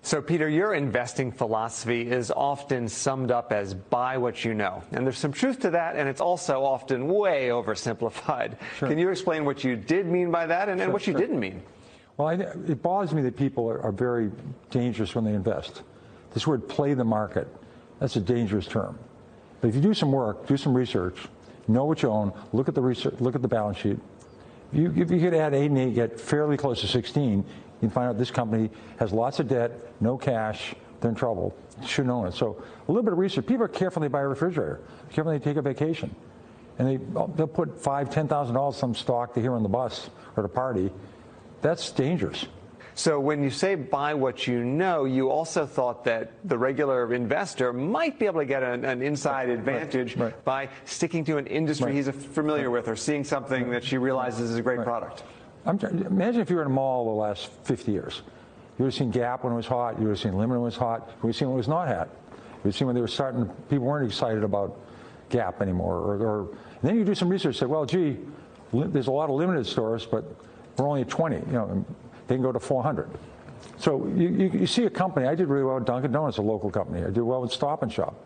So, Peter, your investing philosophy is often summed up as buy what you know. And there's some truth to that, and it's also often way oversimplified. Sure. Can you explain what you did mean by that and what you didn't mean? Well, it bothers me that people are very dangerous when they invest. This word play the market, that's a dangerous term. But if you do some work, do some research, know what you own, look at the research, look at the balance sheet. If you could add 8 and 8, get fairly close to 16, you can find out this company has lots of debt, no cash, they're in trouble. You shouldn't own it. So a little bit of research. People are careful when they buy a refrigerator, careful when they take a vacation. And they'll put $5,000, $10,000 some stock to hear on the bus or to party. That's dangerous. So when you say buy what you know, you also thought that the regular investor might be able to get an inside advantage by sticking to an industry he's familiar with or seeing something that she realizes is a great product. Imagine if you were in a mall the last 50 years. You would have seen Gap when it was hot. You would have seen Limited when it was hot. You would have seen when it was not hot. You would have seen when they were starting, people weren't excited about Gap anymore. And then you do some research, say, well, gee, there's a lot of Limited stores, but we're only at 20. You know, they can go to 400. So you see a company. I did really well with Dunkin' Donuts, a local company. I did well with Stop and Shop.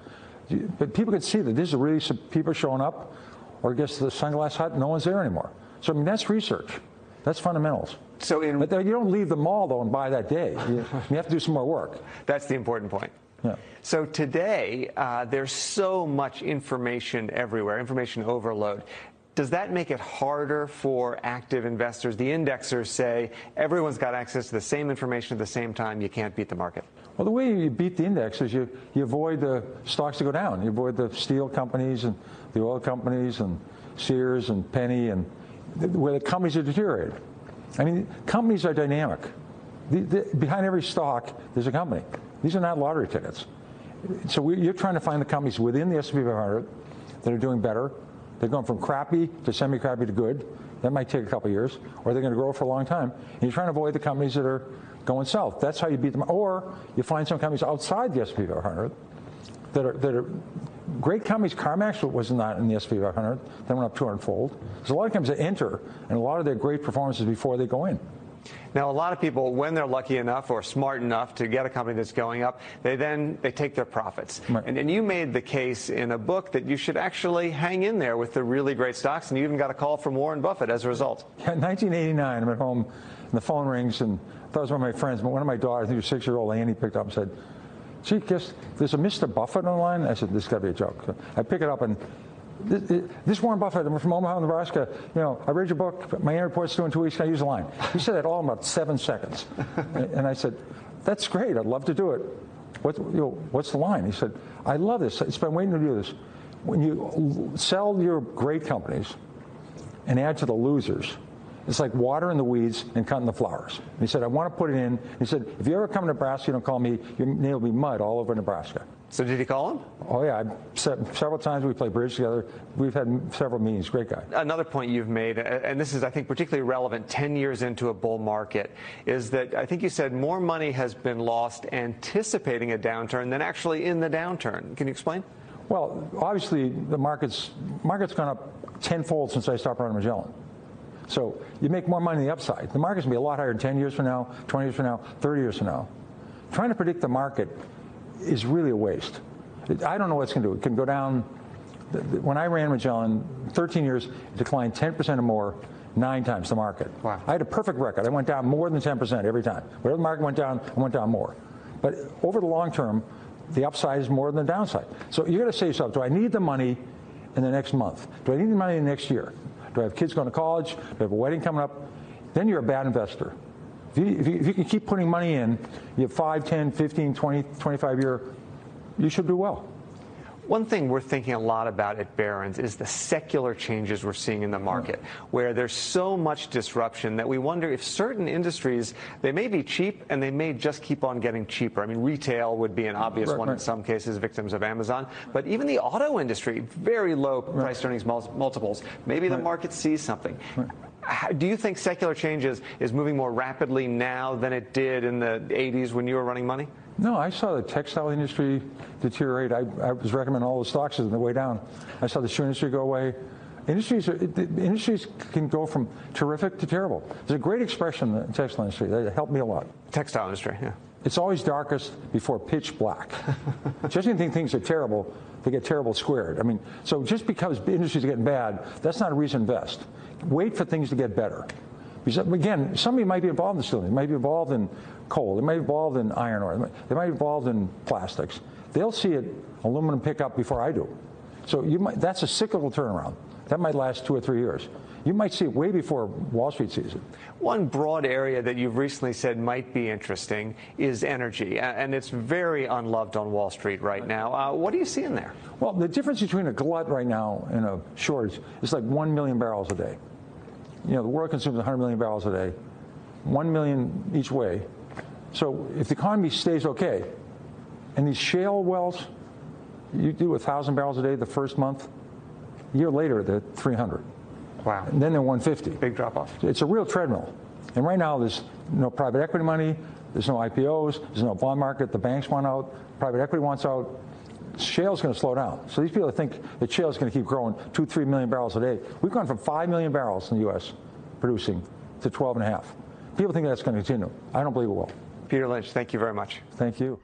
But people could see that this is really some people showing up, or I guess the Sunglass Hut, no one's there anymore. So I mean, that's research. That's fundamentals. But you don't leave the mall, though, and buy that day. You have to do some more work. That's the important point. Yeah. So today, there's so much information everywhere, information overload. Does that make it harder for active investors? The indexers say everyone's got access to the same information at the same time. You can't beat the market. Well, the way you beat the index is you avoid the stocks to go down. You avoid the steel companies and the oil companies and Sears and Penny and where the companies are deteriorated. I mean, companies are dynamic. Behind every stock, there's a company. These are not lottery tickets. So you're trying to find the companies within the S&P 500 that are doing better. They're going from crappy to semi-crappy to good. That might take a couple of years, or they're going to grow for a long time. And you're trying to avoid the companies that are going south. That's how you beat them. Or you find some companies outside the S&P 500 that are great companies. CarMax was not in the S&P 500. They went up 200-fold. There's a lot of companies that enter, and a lot of their great performances before they go in. Now, a lot of people, when they're lucky enough or smart enough to get a company that's going up, they take their profits. Right. And you made the case in a book that you should actually hang in there with the really great stocks, and you even got a call from Warren Buffett as a result. Yeah, in 1989, I'm at home, and the phone rings, and I thought it was one of my friends, but one of my daughters, I think it was 6-year-old Annie, picked up and said, gee, guess there's a Mr. Buffett online? I said, this got to be a joke. So I pick it up, and this Warren Buffett, I'm from Omaha, Nebraska. You know, I read your book. My annual report's due in 2 weeks. Can I use the line? He said it all in about 7 seconds. And I said, that's great. I'd love to do it. What's the line? He said, I love this. It's been waiting to do this. When you sell your great companies and add to the losers, it's like watering the weeds and cutting the flowers. And he said, I want to put it in. He said, if you ever come to Nebraska, you don't call me, your name will be mud all over Nebraska. So did he call him? Oh, yeah. Several times we played bridge together. We've had several meetings. Great guy. Another point you've made, and this is, I think, particularly relevant 10 years into a bull market, is that I think you said more money has been lost anticipating a downturn than actually in the downturn. Can you explain? Well, obviously, the market's gone up tenfold since I stopped running Magellan. So you make more money on the upside. The market's going to be a lot higher 10 years from now, 20 years from now, 30 years from now. Trying to predict the market is really a waste. I don't know what it's going to do. It can go down. When I ran Magellan, 13 years, it declined 10% or more, 9 times the market. Wow. I had a perfect record. I went down more than 10% every time. Wherever the market went down, I went down more. But over the long term, the upside is more than the downside. So you got to say to yourself, do I need the money in the next month? Do I need the money in the next year? Do I have kids going to college? Do I have a wedding coming up? Then you're a bad investor. If you can keep putting money in, you have 5, 10, 15, 20, 25 year, you should do well. One thing we're thinking a lot about at Barron's is the secular changes we're seeing in the market, where there's so much disruption that we wonder if certain industries, they may be cheap and they may just keep on getting cheaper. I mean, retail would be an obvious one in some cases, victims of Amazon. But even the auto industry, very low price earnings multiples. Maybe the market sees something. Do you think secular changes is moving more rapidly now than it did in the 80s when you were running money? No, I saw the textile industry deteriorate. I was recommending all the stocks on the way down. I saw the shoe industry go away. Industries can go from terrific to terrible. There's a great expression in the textile industry that helped me a lot. Textile industry, yeah. It's always darkest before pitch black. Just when you think things are terrible, they get terrible squared. I mean, so just because industries are getting bad, that's not a reason to invest. Wait for things to get better. Because, again, somebody might be involved in steel, they might be involved in coal, they might be involved in iron ore, they might be involved in plastics. They'll see aluminum pick up before I do. So that's a cyclical turnaround. That might last 2 or 3 years. You might see it way before Wall Street sees it. One broad area that you've recently said might be interesting is energy, and it's very unloved on Wall Street right now. What do you see in there? Well, the difference between a glut right now and a shortage is like 1 million barrels a day. You know, the world consumes 100 million barrels a day, 1 million each way. So if the economy stays okay, and these shale wells, you do 1,000 barrels a day the first month, a year later they're 300. Wow. And then they're 150. Big drop off. It's a real treadmill. And right now there's no private equity money, there's no IPOs, there's no bond market, the banks want out, private equity wants out. Shale's going to slow down. So these people think that shale is going to keep growing 2-3 million barrels a day. We've gone from 5 million barrels in the U.S. producing to 12.5. People think that's going to continue. I don't believe it will. Peter Lynch, thank you very much. Thank you.